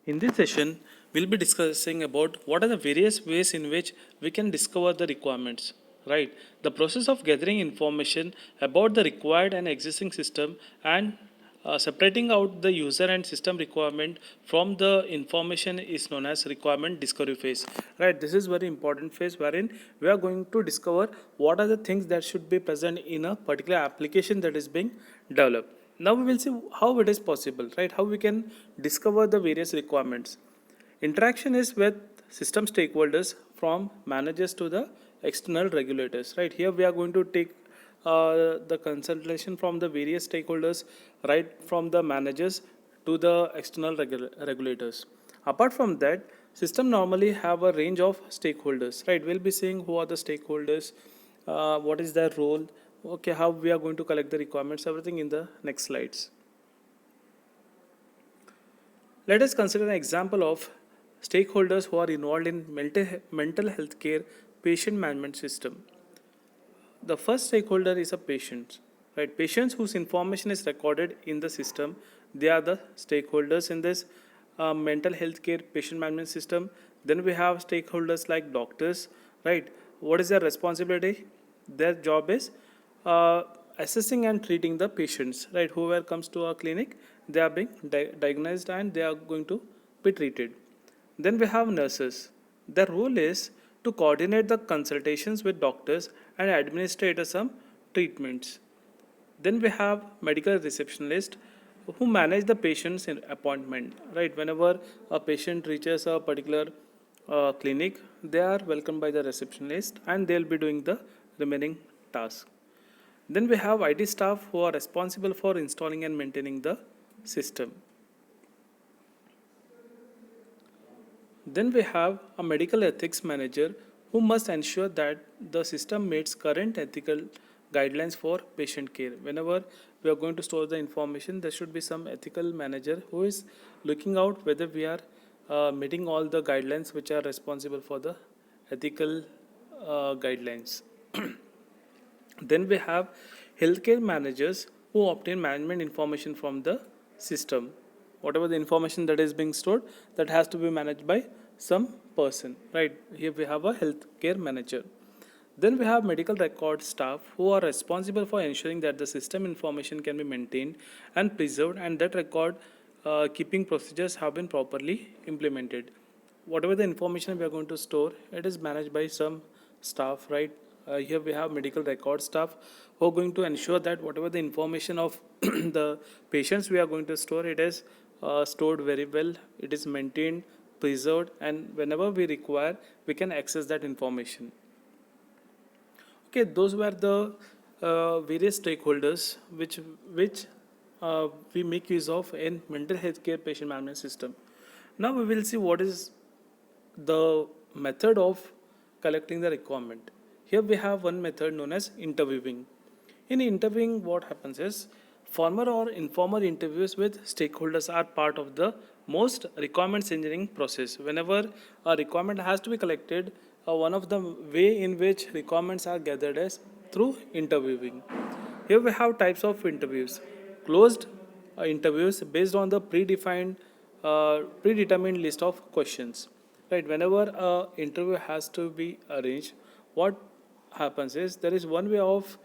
In this session, we'll be discussing about what are the various ways in which we can discover the requirements. Right, the process of gathering information about the required and existing system and separating out the user and system requirement from the information is known as requirement discovery phase. Right, this is very important phase wherein we are going to discover what are the things that should be present in a particular application that is being developed. Now we will see how it is possible, right? How we can discover the various requirements. Interaction is with system stakeholders from managers to the external regulators, right? Here we are going to take the consultation from the various stakeholders, right, from the managers to the external regulators. Apart from that, system normally have a range of stakeholders, right? We'll be seeing who are the stakeholders, what is their role, okay, how we are going to collect the requirements, everything in the next slides. Let us consider an example of stakeholders who are involved in mental health care patient management system. The first stakeholder is a patient, right? Patients whose information is recorded in the system, they are the stakeholders in this mental health care patient management system. Then we have stakeholders like doctors, right? What is their responsibility? Their job is uh, assessing and treating the patients, right? Whoever comes to our clinic, they are being diagnosed and they are going to be treated. Then we have nurses. Their role is to coordinate the consultations with doctors and administer some treatments. Then we have medical receptionist who manage the patient's appointment. Right, whenever a patient reaches a particular clinic, they are welcomed by the receptionist and they'll be doing the remaining task. Then we have IT staff who are responsible for installing and maintaining the system. Then we have a medical ethics manager who must ensure that the system meets current ethical guidelines for patient care. Whenever we are going to store the information, there should be some ethical manager who is looking out whether we are meeting all the guidelines which are responsible for the ethical guidelines. Then we have healthcare managers who obtain management information from the system. Whatever the information that is being stored, that has to be managed by some person, right? Here we have a healthcare manager. Then we have medical record staff who are responsible for ensuring that the system information can be maintained and preserved and that record keeping procedures have been properly implemented. Whatever the information we are going to store, it is managed by some staff, right? Here we have medical record staff who are going to ensure that whatever the information of the patients we are going to store, it is stored very well, it is maintained, preserved, and whenever we require, we can access that information. Okay, those were the various stakeholders which we make use of in mental health care patient management system. Now we will see what is the method of collecting the requirement. Here we have one method known as interviewing. In interviewing, what happens is formal or informal interviews with stakeholders are part of the most requirements engineering process. Whenever a requirement has to be collected, one of the way in which requirements are gathered is through interviewing. Here we have types of interviews. Closed interviews based on the predetermined list of questions. Right, whenever a interview has to be arranged, what happens is there is one way of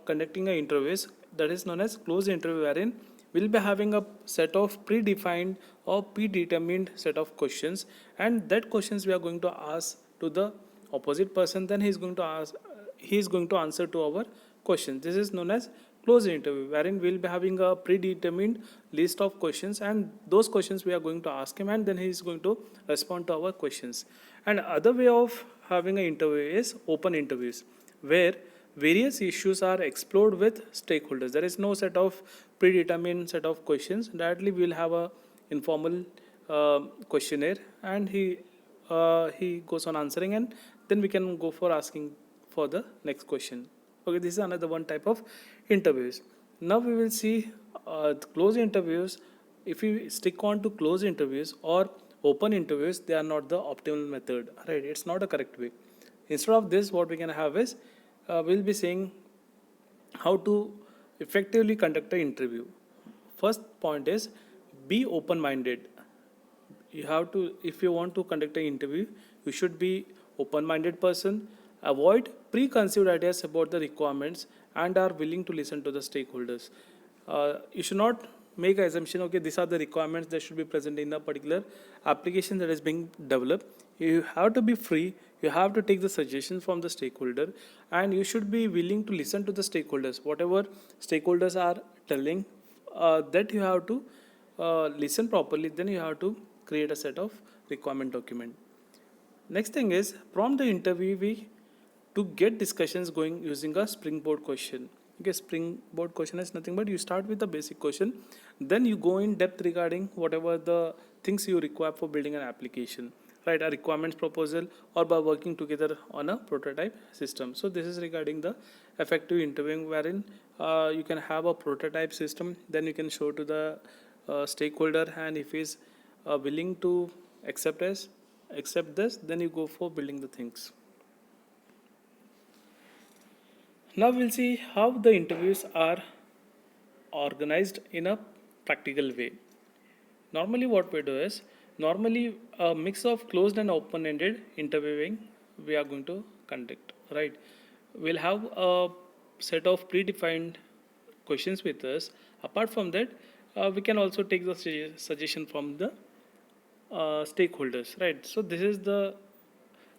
conducting an interviews that is known as closed interview, wherein we'll be having a set of predefined or predetermined set of questions, and that questions we are going to ask to the opposite person, then he is going to answer to our questions. This is known as closed interview, wherein we'll be having a predetermined list of questions and those questions we are going to ask him and then he is going to respond to our questions. And other way of having an interview is open interviews, where various issues are explored with stakeholders. There is no set of predetermined set of questions. Directly we'll have a informal questionnaire and he goes on answering and then we can go for asking for the next question. Okay, this is another one type of interviews. Now we will see close interviews. If we stick on to close interviews or open interviews, they are not the optimal method, right? It's not a correct way. Instead of this, what we can have is we'll be saying how to effectively conduct an interview. First point is be open-minded. you have to, if you want to conduct an interview, you should be open-minded person, avoid preconceived ideas about the requirements, and are willing to listen to the stakeholders. You should not make an assumption, okay, these are the requirements that should be present in a particular application that is being developed. You have to be free, you have to take the suggestions from the stakeholder, and you should be willing to listen to the stakeholders. Whatever stakeholders are telling, that you have to listen properly, then you have to create a set of requirement document. Next thing is prompt the interviewee to get discussions going using a springboard question. Okay, springboard question is nothing but you start with the basic question, then you go in depth regarding whatever the things you require for building an application, right? A requirements proposal, or by working together on a prototype system. So this is regarding the effective interviewing, wherein you can have a prototype system, then you can show to the stakeholder, and if he's willing to accept this, then you go for building the things. Now we'll see how the interviews are organized in a practical way. Normally what we do is, normally a mix of closed and open-ended interviewing we are going to conduct, right? We'll have a set of predefined questions with us. Apart from that, we can also take the suggestion from the stakeholders, right? So this is the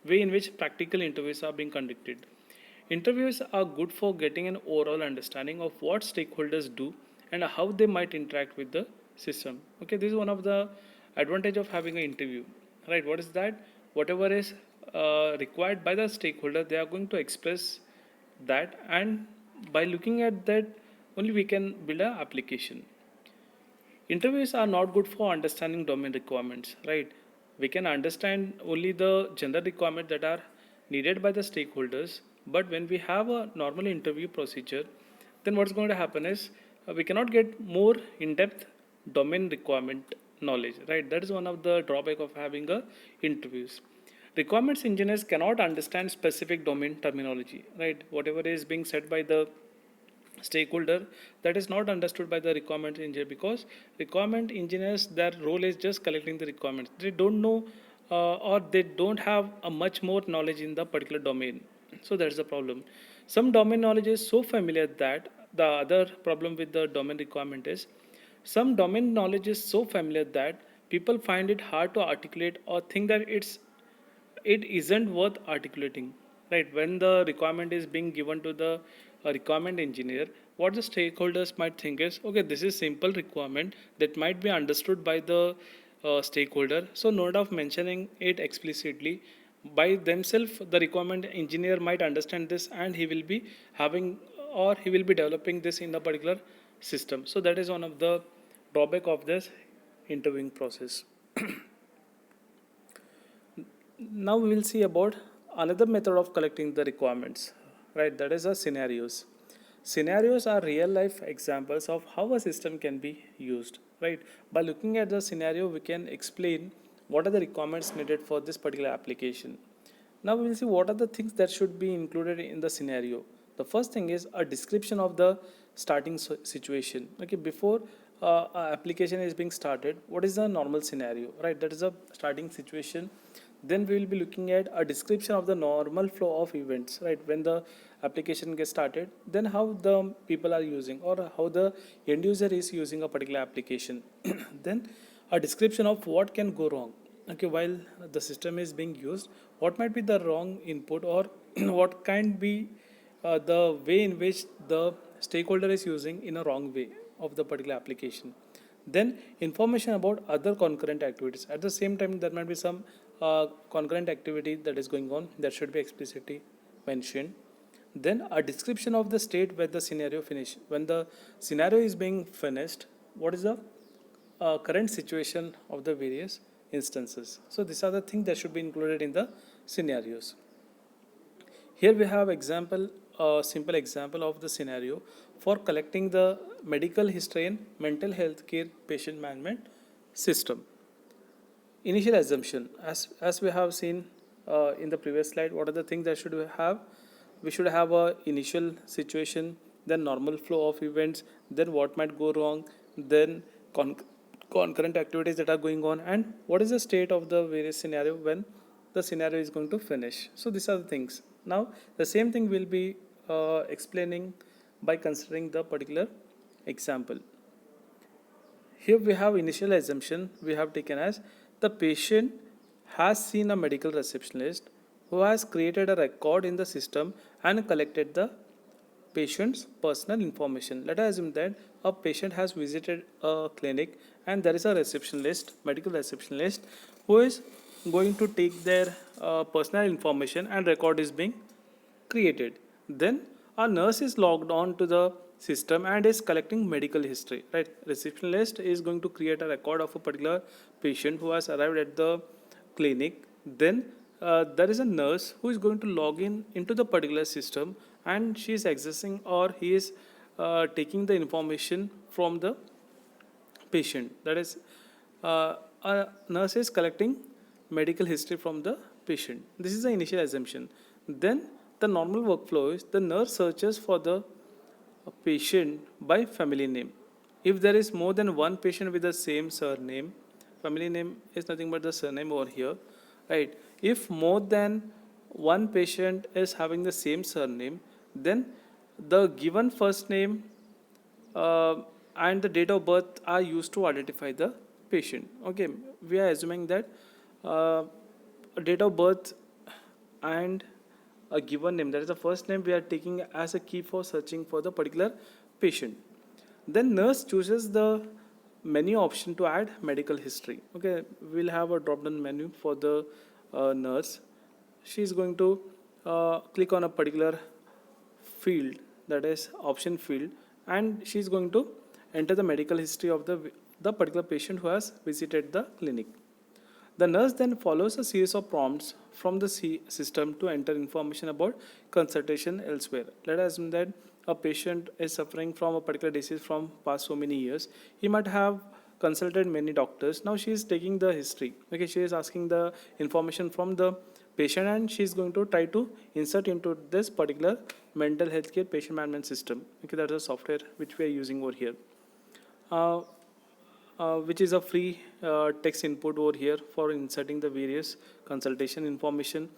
way in which practical interviews are being conducted. Interviews are good for getting an overall understanding of what stakeholders do and how they might interact with the system. Okay, this is one of the advantage of having an interview, right? What is that? Whatever is required by the stakeholder, they are going to express that, and by looking at that, only we can build an application. Interviews are not good for understanding domain requirements, right? We can understand only the general requirements that are needed by the stakeholders, but when we have a normal interview procedure, then what's going to happen is we cannot get more in-depth domain requirement knowledge, right? That is one of the drawback of having a interviews. Requirements engineers cannot understand specific domain terminology, right? Whatever is being said by the stakeholder, that is not understood by the requirement engineer, because requirement engineers, their role is just collecting the requirements. They don't know or they don't have a much more knowledge in the particular domain. So that's the problem. Some domain knowledge is so familiar that the other problem with the domain requirement is some domain knowledge is so familiar that people find it hard to articulate or think that it isn't worth articulating, right? When the requirement is being given to the requirement engineer, what the stakeholders might think is, okay, this is simple requirement that might be understood by the stakeholder, so no doubt of mentioning it explicitly by themselves, the requirement engineer might understand this, and he will be having, or he will be developing this in a particular system. So that is one of the drawback of this interviewing process. Now we will see about another method of collecting the requirements, right? That is the scenarios. Scenarios are real life examples of how a system can be used, right? By looking at the scenario, we can explain what are the requirements needed for this particular application. Now we will see what are the things that should be included in the scenario. The first thing is a description of the starting situation. Okay, before application is being started, what is the normal scenario, right? That is a starting situation. Then we will be looking at a description of the normal flow of events, right? When the application gets started, then how the people are using, or how the end user is using a particular application. Then a description of what can go wrong. Okay, while the system is being used, what might be the wrong input, or what can be the way in which the stakeholder is using in a wrong way of the particular application. Then information about other concurrent activities. At the same time, there might be some concurrent activity that is going on that should be explicitly mentioned. Then a description of the state where the scenario finished. When the scenario is being finished, what is the current situation of the various instances. So these are the things that should be included in the scenarios. Here we have example, a simple example of the scenario for collecting the medical history in mental health care patient management system. Initial assumption, as we have seen in the previous slide, what are the things that should we have? We should have a initial situation, then normal flow of events, then what might go wrong, then concurrent activities that are going on, and what is the state of the various scenario when the scenario is going to finish. So these are the things. Now the same thing will be explaining by considering the particular example. Here we have initial assumption we have taken as the patient has seen a medical receptionist who has created a record in the system and collected the patient's personal information. Let us assume that a patient has visited a clinic and there is a receptionist, medical receptionist, who is going to take their personal information and record is being created. Then a nurse is logged on to the system and is collecting medical history. Right, receptionist is going to create a record of a particular patient who has arrived at the clinic. Then there is a nurse who is going to log in into the particular system and she is accessing or he is taking the information from the patient. That is, a nurse is collecting medical history from the patient. This is the initial assumption. Then the normal workflow is the nurse searches for the patient by family name. If there is more than one patient with the same surname, family name is nothing but the surname over here, right? If more than one patient is having the same surname, then the given first name and the date of birth are used to identify the patient. Okay, we are assuming that a date of birth and a given name, that is the first name, we are taking as a key for searching for the particular patient. Then nurse chooses the menu option to add medical history. Okay, we'll have a drop down menu for the nurse. She is going to click on a particular field, that is option field, and she is going to enter the medical history of the particular patient who has visited the clinic. The nurse then follows a series of prompts from the system to enter information about consultation elsewhere. Let us assume that a patient is suffering from a particular disease from past so many years. He might have consulted many doctors. Now she is taking the history. Okay, she is asking the information from the patient and she is going to try to insert into this particular mental health care patient management system. Okay, that is a software which we are using over here. Which is a free text input over here for inserting the various consultation information.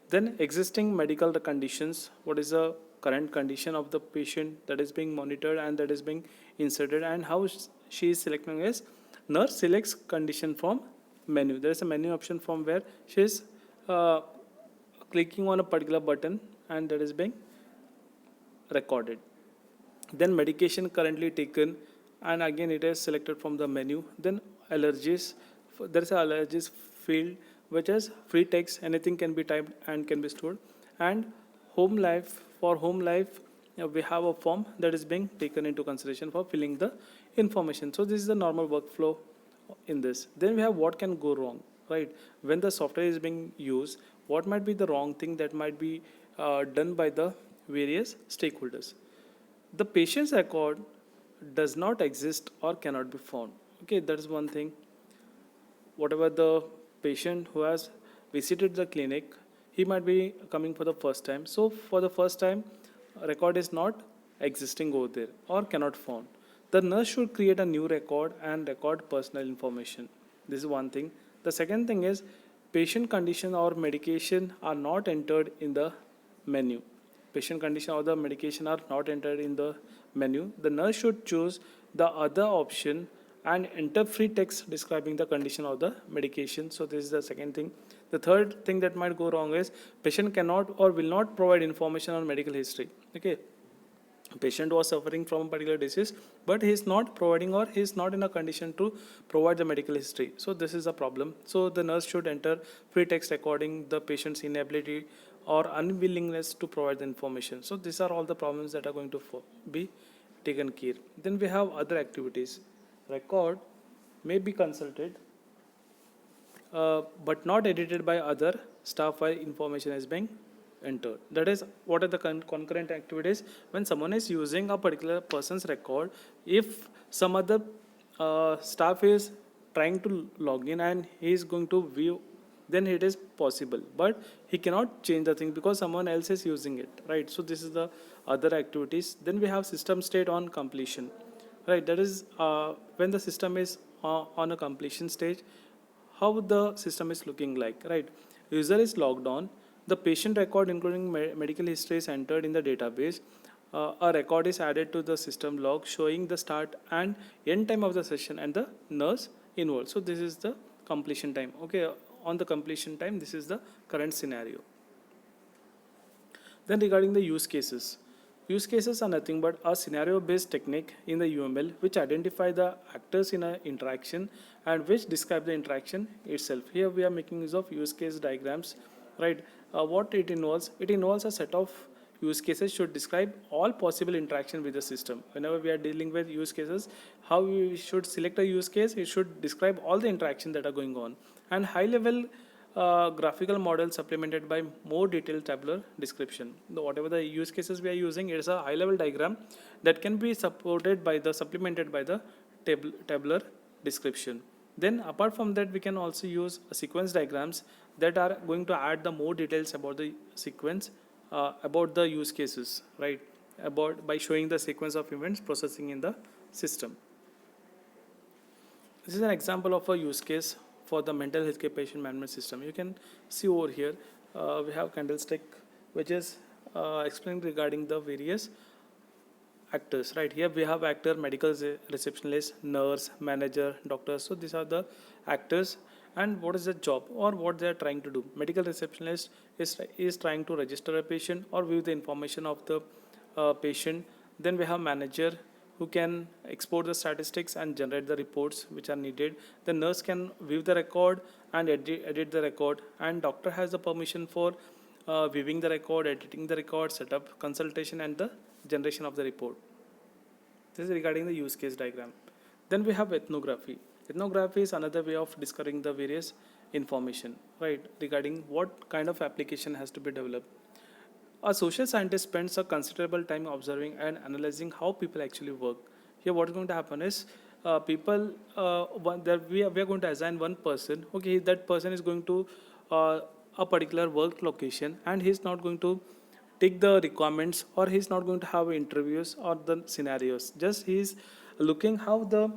Then existing medical conditions, what is the current condition of the patient that is being monitored and that is being inserted, and how she is selecting is nurse selects condition from menu. There is a menu option from where she is clicking on a particular button and that is being recorded. Then medication currently taken, and again it is selected from the menu. Then allergies, there is an allergies field which is free text, anything can be typed and can be stored. And home life, for home life we have a form that is being taken into consideration for filling the information. So this is the normal workflow in this. Then we have what can go wrong, right? When the software is being used, what might be the wrong thing that might be done by the various stakeholders. The patient's record does not exist or cannot be found. Okay, that is one thing. Whatever the patient who has visited the clinic, he might be coming for the first time. So for the first time, a record is not existing over there or cannot found. The nurse should create a new record and record personal information. This is one thing. The second thing is patient condition or medication are not entered in the menu. Patient condition or the medication are not entered in the menu. The nurse should choose the other option and enter free text describing the condition of the medication. So this is the second thing. The third thing that might go wrong is patient cannot or will not provide information on medical history. Okay, patient was suffering from a particular disease, but he is not providing or he is not in a condition to provide the medical history. So this is a problem. So the nurse should enter free text recording the patient's inability or unwillingness to provide the information. So these are all the problems that are going to be taken care. Then we have other activities. Record may be consulted but not edited by other staff while information is being entered. That is, what are the concurrent activities? When someone is using a particular person's record, if some other staff is trying to log in and he is going to view, then it is possible, but he cannot change the thing because someone else is using it, right? So this is the other activities. Then we have system state on completion, right? That is when the system is on a completion stage, how the system is looking like, right? User is logged on, the patient record including medical history is entered in the database. A record is added to the system log showing the start and end time of the session and the nurse involved. So this is the completion time. Okay, on the completion time, this is the current scenario. Then regarding the use cases are nothing but a scenario-based technique in the UML which identify the actors in an interaction and which describe the interaction itself. Here we are making use of use case diagrams, right? What it involves? It involves a set of use cases should describe all possible interaction with the system. Whenever we are dealing with use cases, how we should select a use case, it should describe all the interaction that are going on. And high-level graphical model supplemented by more detailed tabular description. Whatever the use cases we are using, it is a high-level diagram that can be supplemented by the tabular description. Then apart from that, we can also use sequence diagrams that are going to add the more details about the sequence, about the use cases, right? About by showing the sequence of events processing in the system. This is an example of a use case for the mental health care patient management system. You can see over here, we have candlestick, which is explained regarding the various actors, right? Here we have actor, medical receptionist, nurse, manager, doctor. So these are the actors and what is the job or what they are trying to do. Medical receptionist is trying to register a patient or view the information of the patient. Then we have manager who can export the statistics and generate the reports which are needed. The nurse can view the record and edit the record, and doctor has the permission for viewing the record, editing the record, setup, consultation, and the generation of the report. This is regarding the use case diagram. Then we have ethnography. Ethnography is another way of discovering the various information, right, regarding what kind of application has to be developed. A social scientist spends a considerable time observing and analyzing how people actually work. Here, what is going to happen is we are going to assign one person. Okay, that person is going to a particular work location, and he's not going to take the requirements, or he's not going to have interviews or the scenarios. Just he's looking how the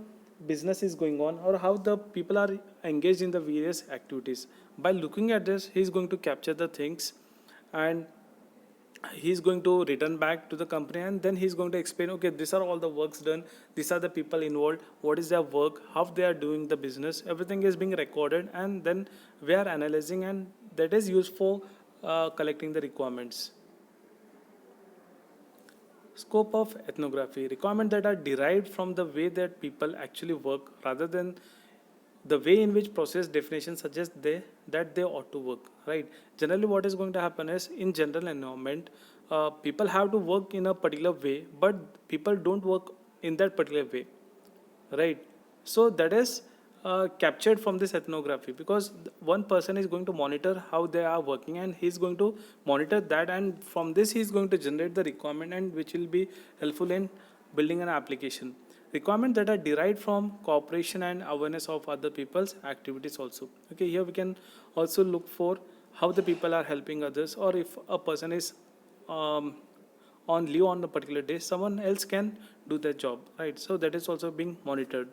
business is going on or how the people are engaged in the various activities. By looking at this, he's going to capture the things, and he's going to return back to the company, and then he's going to explain, okay, these are all the works done, these are the people involved, what is their work, how they are doing the business. Everything is being recorded, and then we are analyzing, and that is used for collecting the requirements. Scope of ethnography: requirements that are derived from the way that people actually work rather than the way in which process definition suggests that they ought to work, right? Generally, what is going to happen is in general environment, people have to work in a particular way, but people don't work in that particular way, right? So that is captured from this ethnography, because one person is going to monitor how they are working, and he's going to monitor that, and from this he's going to generate the requirement, and which will be helpful in building an application. Requirements that are derived from cooperation and awareness of other people's activities also. Okay, here we can also look for how the people are helping others, or if a person is on leave on a particular day, someone else can do that job, right? So that is also being monitored.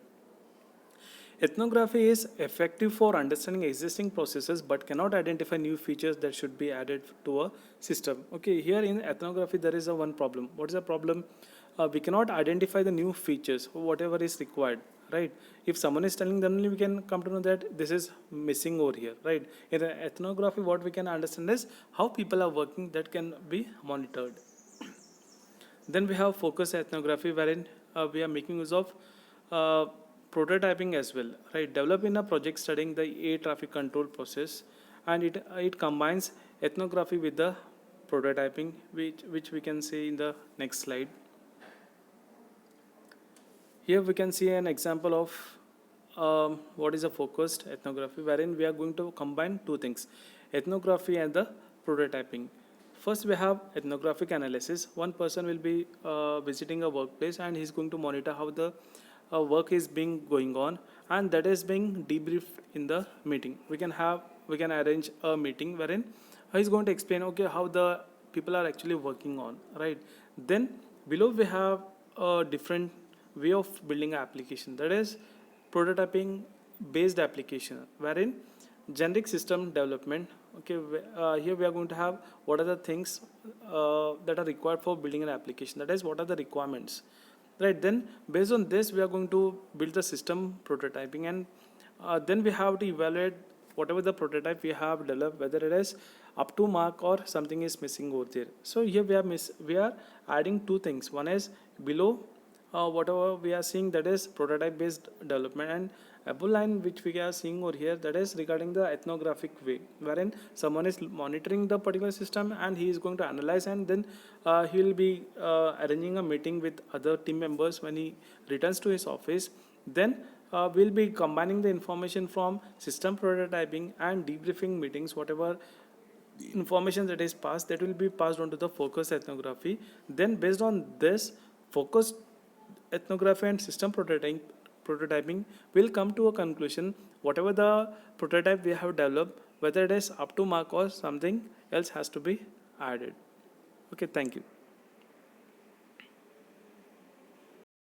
Ethnography is effective for understanding existing processes but cannot identify new features that should be added to a system. Okay, here in ethnography there is a one problem. What is the problem? We cannot identify the new features, whatever is required, right? If someone is telling, then we can come to know that this is missing over here, right? In ethnography, what we can understand is how people are working, that can be monitored. Then we have focus ethnography, wherein we are making use of prototyping as well, right? Develop in a project studying the air traffic control process, and it combines ethnography with the prototyping, which we can see in the next slide. Here we can see an example of what is a focused ethnography, wherein we are going to combine two things, ethnography and the prototyping. First, we have ethnographic analysis. One person will be visiting a workplace, and he's going to monitor how the work is being going on, and that is being debriefed in the meeting. We can arrange a meeting wherein he's going to explain, okay, how the people are actually working on, right? Then below we have a different way of building an application. That is, prototyping based application, wherein generic system development. Okay, here we are going to have what are the things that are required for building an application. That is, what are the requirements, right? Then based on this, we are going to build the system prototyping, and then we have to evaluate whatever the prototype we have developed, whether it is up to mark or something is missing over there. So here we are adding two things. One is below whatever we are seeing, that is prototype based development, and above line which we are seeing over here, that is regarding the ethnographic way, wherein someone is monitoring the particular system and he is going to analyze, and then he will be arranging a meeting with other team members when he returns to his office. Then we'll be combining the information from system prototyping and debriefing meetings. Whatever information that is passed, that will be passed on to the focus ethnography. Then based on this focused ethnography and system prototyping will come to a conclusion, whatever the prototype we have developed, whether it is up to mark or something else has to be added. Okay, thank you.